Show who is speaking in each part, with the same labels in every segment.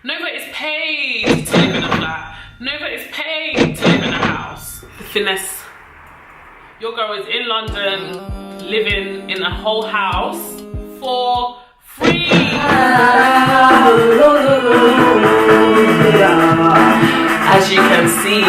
Speaker 1: Nova is paid to live in a flat. Nova is paid to live in a house. Finesse. Your girl is in London, living in a whole house for free. As you can see.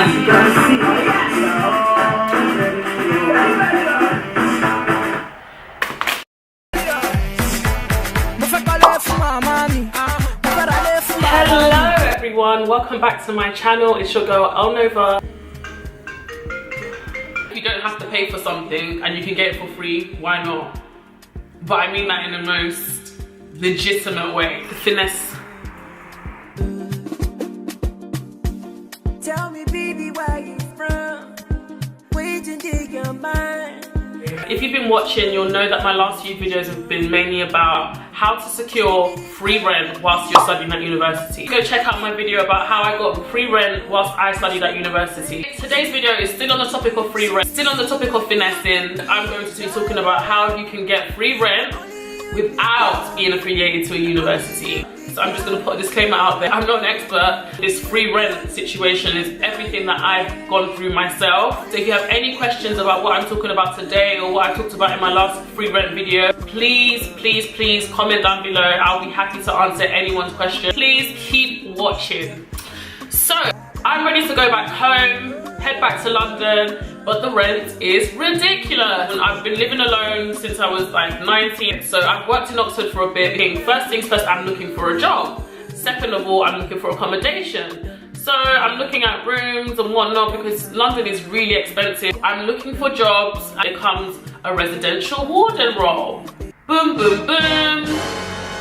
Speaker 1: Hello everyone, welcome back to my channel. It's your girl Nova. You don't have to pay for something and you can get it for free, why not? But I mean that in the most legitimate way. The finesse.
Speaker 2: Tell me, baby, where you from? Wait to dig your mind.
Speaker 1: If you've been watching, you'll know that my last few videos have been mainly about how to secure free rent whilst you're studying at university. Go check out my video about how I got free rent whilst I studied at university. Today's video is still on the topic of free rent, still on the topic of finessing. I'm going to be talking about how you can get free rent without being affiliated to a university. So I'm just going to put a disclaimer out there. I'm not an expert. This free rent situation is everything that I've gone through myself. So if you have any questions about what I'm talking about today or what I talked about in my last free rent video, please comment down below. I'll be happy to answer anyone's question. Please keep watching. So I'm ready to go back home, head back to London, but the rent is ridiculous. And I've been living alone since I was like 19. So I've worked in Oxford for a bit. First things first, I'm looking for a job. Second of all, I'm looking for accommodation. So I'm looking at rooms and whatnot because London is really expensive. I'm looking for jobs and it comes a residential warden role. Boom, boom, boom.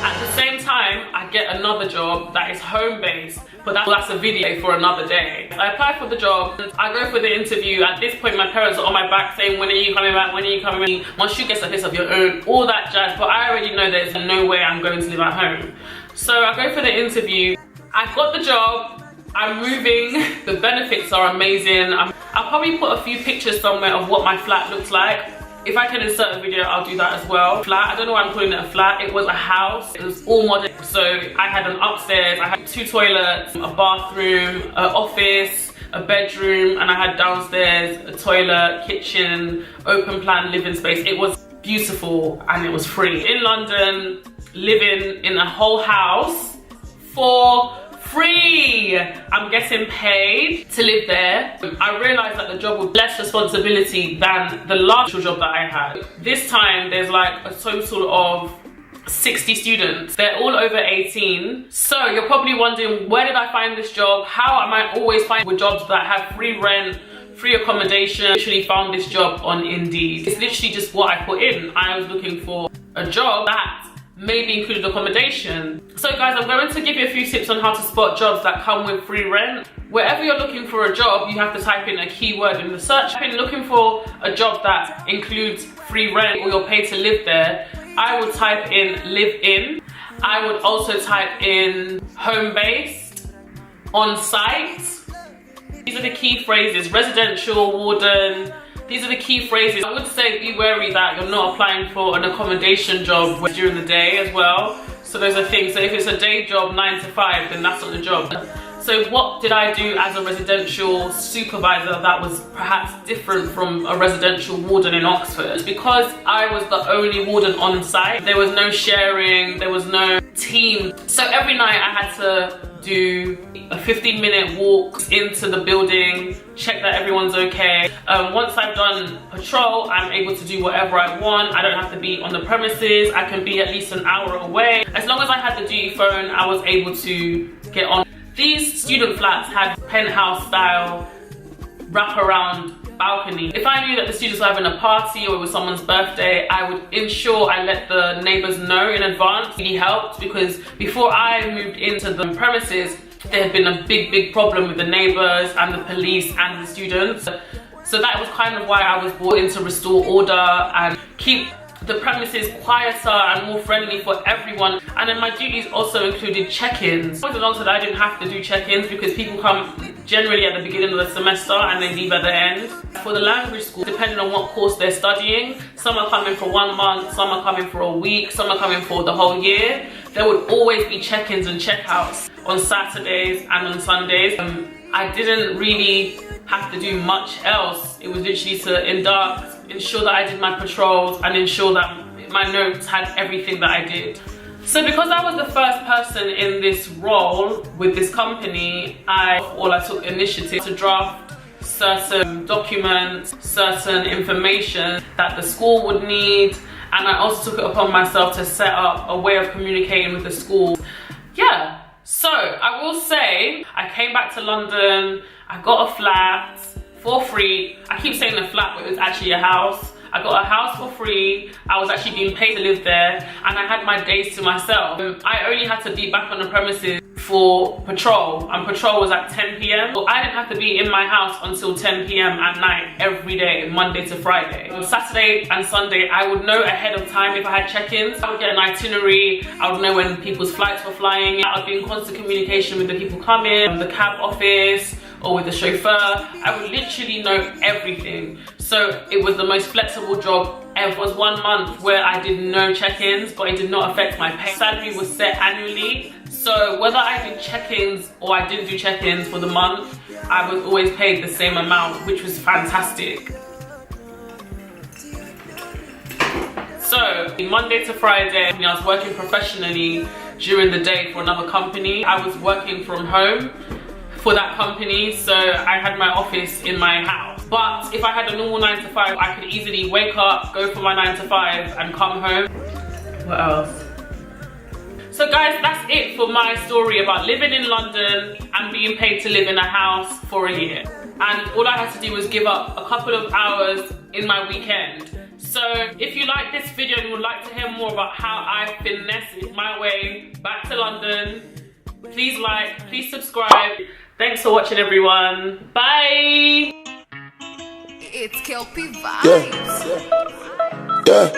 Speaker 1: At the same time, I get another job that is home-based, but that's a video for another day. I apply for the job, I go for the interview. At this point, my parents are on my back saying, when are you coming back, when are you coming back? Once you get a place of your own, all that jazz, but I already know there's no way I'm going to live at home. So I go for the interview, I've got the job, I'm moving, the benefits are amazing. I'll probably put a few pictures somewhere of what my flat looks like. If I can insert a video, I'll do that as well. Flat, I don't know why I'm calling it a flat. It was a house. It was all modern. So I had an upstairs, I had 2 toilets, a bathroom, an office, a bedroom, and I had downstairs a toilet, kitchen, open plan living space. It was beautiful and it was free. In London, living in a whole house for free. I'm getting paid to live there. I realized that the job was less responsibility than the last job that I had. This time there's like a total of 60 students. They're all over 18. So you're probably wondering, where did I find this job? How am I always finding jobs that have free rent, free accommodation? I literally found this job on Indeed. It's literally just what I put in. I was looking for a job that maybe included accommodation. So guys, I'm going to give you a few tips on how to spot jobs that come with free rent. Wherever you're looking for a job, you have to type in a keyword in the search. If you're looking for a job that includes free rent or you're paid to live there, I would type in live in. I would also type in home-based, on-site. These are the key phrases. Residential, warden. These are the key phrases. I would say be wary that you're not applying for an accommodation job during the day as well. So those are things. So if it's a day job 9 to 5, then that's not the job. So what did I do as a residential supervisor that was perhaps different from a residential warden in Oxford? Because I was the only warden on site, there was no sharing, there was no team. So every night I had to do a 15-minute walk into the building, check that everyone's okay. Once I've done patrol, I'm able to do whatever I want. I don't have to be on the premises. I can be at least an hour away. As long as I had the duty phone, I was able to get on. These student flats had penthouse style wraparound balcony. If I knew that the students were having a party or it was someone's birthday, I would ensure I let the neighbors know in advance. It really helped because before I moved into the premises, there had been a big problem with the neighbors and the police and the students. So that was kind of why I was brought in to restore order and keep the premises quieter and more friendly for everyone. And then my duties also included check-ins. Alongside, I didn't have to do check-ins because people come generally at the beginning of the semester and they leave at the end. For the language school, depending on what course they're studying, some are coming for 1 month, some are coming for a week, some are coming for the whole year. there would always be check-ins and check-outs on Saturdays and on Sundays. I didn't really have to do much else. It was literally to induct, ensure that I did my patrols, and ensure that my notes had everything that I did. So because I was the first person in this role with this company, I took initiative to draft certain documents, certain information that the school would need, and I also took it upon myself to set up a way of communicating with the school. Yeah, so I will say, I came back to London, I got a flat for free. I keep saying a flat, but it was actually a house. I got a house for free. I was actually being paid to live there, and I had my days to myself. I only had to be back on the premises for patrol, and patrol was at 10 p.m. I didn't have to be in my house until 10 p.m. at night every day, Monday to Friday. On Saturday and Sunday, I would know ahead of time if I had check-ins. I would get an itinerary. I would know when people's flights were flying. I would be in constant communication with the people coming, the cab office, or with the chauffeur. I would literally know everything. So it was the most flexible job ever. It was 1 month where I did no check-ins, but it did not affect my pay. Salary was set annually. So whether I did check-ins or I didn't do check-ins for the month, I was always paid the same amount, which was fantastic. So Monday to Friday, I was working professionally during the day for another company. I was working from home for that company, so I had my office in my house. But if I had a normal 9 to 5, I could easily wake up, go for my 9 to 5 and come home. What else? So guys, that's it for my story about living in London and being paid to live in a house for a year. And all I had to do was give up a couple of hours in my weekend. So if you like this video and would like to hear more about how I finessed my way back to London, please like, please subscribe. Thanks for watching, everyone. Bye.
Speaker 3: It's Kelpie Vibes.
Speaker 2: Yeah.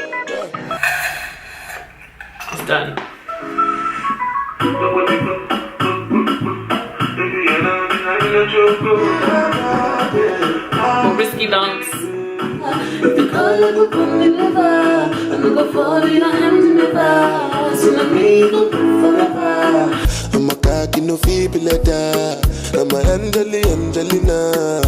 Speaker 1: It's done. For risky dance.
Speaker 4: The color of the liver, I'm gonna fall in your hands never. So let me go forever.
Speaker 2: I'm a cocky no feeble letter. I'm a Angelina.